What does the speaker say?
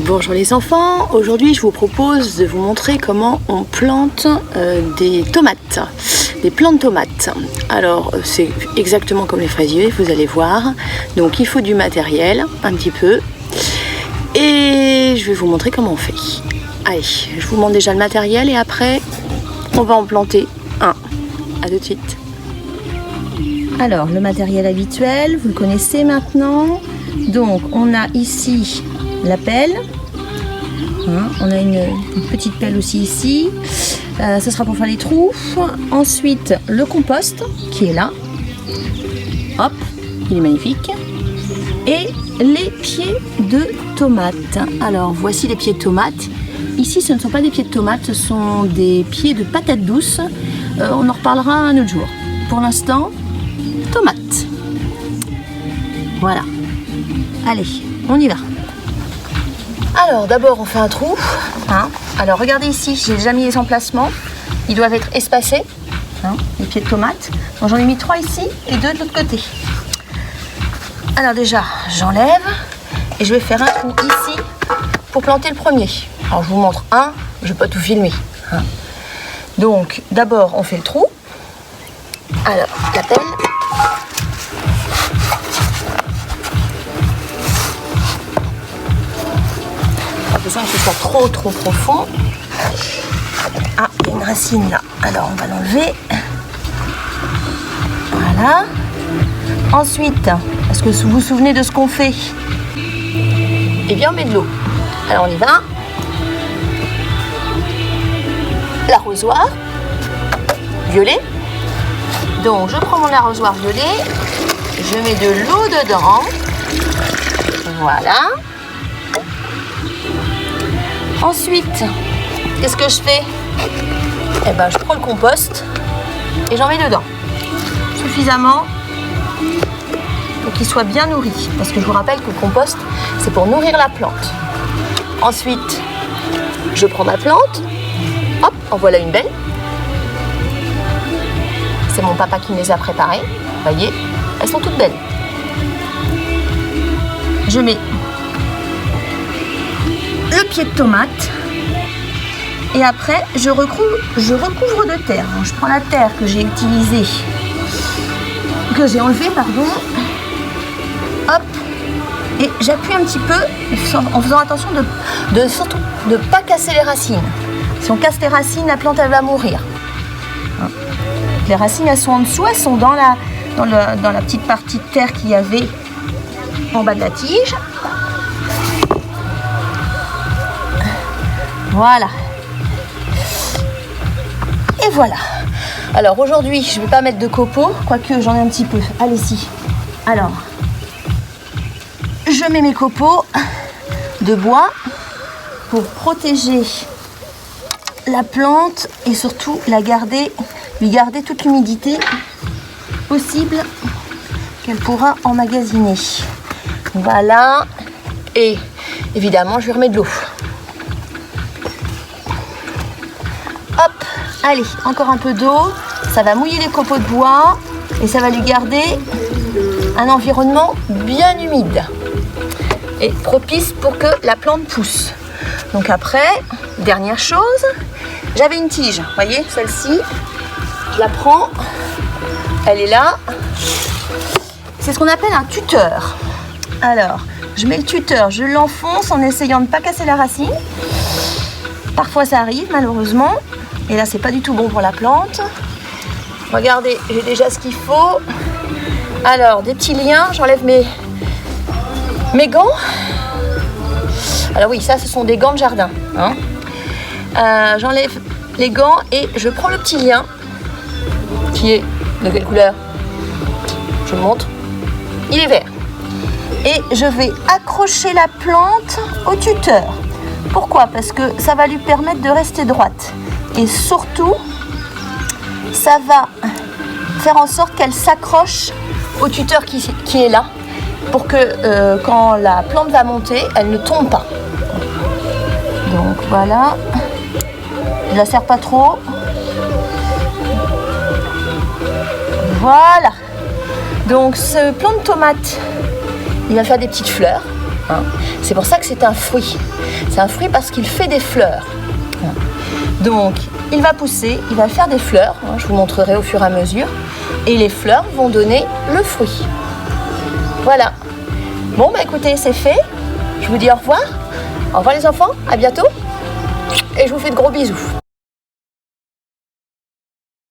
Bonjour les enfants, aujourd'hui je vous propose de vous montrer comment on plante des tomates, des plants de tomates. Alors c'est exactement comme les fraisiers, vous allez voir. Donc il faut du matériel, un petit peu, et je vais vous montrer comment on fait. Allez, je vous montre déjà le matériel et après on va en planter un. À tout de suite. Alors le matériel habituel, vous le connaissez maintenant. Donc on a ici la pelle, on a une petite pelle aussi ici, ce sera pour faire les trous. Ensuite le compost qui est là, hop, il est magnifique, et les pieds de tomates. Alors voici les pieds de tomates. Ici ce ne sont pas des pieds de tomates, ce sont des pieds de patates douces. On en reparlera un autre jour. Pour l'instant, tomates. Voilà. Allez, on y va. Alors d'abord on fait un trou. Alors regardez ici, j'ai déjà mis les emplacements. Ils doivent être espacés, les pieds de tomates. Donc j'en ai mis 3 ici et 2 de l'autre côté. Alors déjà, j'enlève et je vais faire un trou ici pour planter le premier. Alors je vous montre un, je ne vais pas tout filmer. Donc d'abord on fait le trou. Alors la pelle. Sans que ce soit trop profond. Ah, il y a une racine là. Alors on va l'enlever. Voilà. Ensuite, est-ce que vous vous souvenez de ce qu'on fait? Eh bien, on met de l'eau. Alors on y va. L'arrosoir violet. Donc je prends mon arrosoir violet. Je mets de l'eau dedans. Voilà. Ensuite, qu'est-ce que je fais? Eh ben, je prends le compost et j'en mets dedans. Suffisamment pour qu'il soit bien nourri. Parce que je vous rappelle que le compost, c'est pour nourrir la plante. Ensuite, je prends ma plante. Hop, en voilà une belle. C'est mon papa qui me les a préparées. Vous voyez, elles sont toutes belles. Je mets le pied de tomate et après je recouvre de terre. Donc, je prends la terre que j'ai utilisée, que j'ai enlevée, pardon, hop, et j'appuie un petit peu en faisant attention surtout de ne pas casser les racines. Si on casse les racines, la plante elle va mourir. Les racines elles sont en dessous, elles sont dans la petite partie de terre qu'il y avait en bas de la tige. Voilà. Et voilà. Alors aujourd'hui, je ne vais pas mettre de copeaux, quoique j'en ai un petit peu. Allez-y. Alors, je mets mes copeaux de bois pour protéger la plante et surtout lui garder toute l'humidité possible qu'elle pourra emmagasiner. Voilà. Et évidemment, je lui remets de l'eau. Hop, allez, encore un peu d'eau, ça va mouiller les copeaux de bois et ça va lui garder un environnement bien humide et propice pour que la plante pousse. Donc après, dernière chose, j'avais une tige, vous voyez, celle-ci, je la prends, elle est là, c'est ce qu'on appelle un tuteur. Alors, je mets le tuteur, je l'enfonce en essayant de ne pas casser la racine. Parfois ça arrive malheureusement. Et là, c'est pas du tout bon pour la plante. Regardez, j'ai déjà ce qu'il faut. Alors, des petits liens. J'enlève mes gants. Alors oui, ça, ce sont des gants de jardin. J'enlève les gants et je prends le petit lien. Qui est de quelle couleur? Je vous montre. Il est vert. Et je vais accrocher la plante au tuteur. Pourquoi? Parce que ça va lui permettre de rester droite. Et surtout, ça va faire en sorte qu'elle s'accroche au tuteur qui est là pour que quand la plante va monter, elle ne tombe pas. Donc voilà, je la serre pas trop. Voilà. Donc ce plant de tomate, il va faire des petites fleurs. hein. C'est pour ça que c'est un fruit. C'est un fruit parce qu'il fait des fleurs. Hein. Donc, il va pousser, il va faire des fleurs. Hein, je vous montrerai au fur et à mesure. Et les fleurs vont donner le fruit. Voilà. Bon, bah écoutez, c'est fait. Je vous dis au revoir. Au revoir les enfants, à bientôt. Et je vous fais de gros bisous.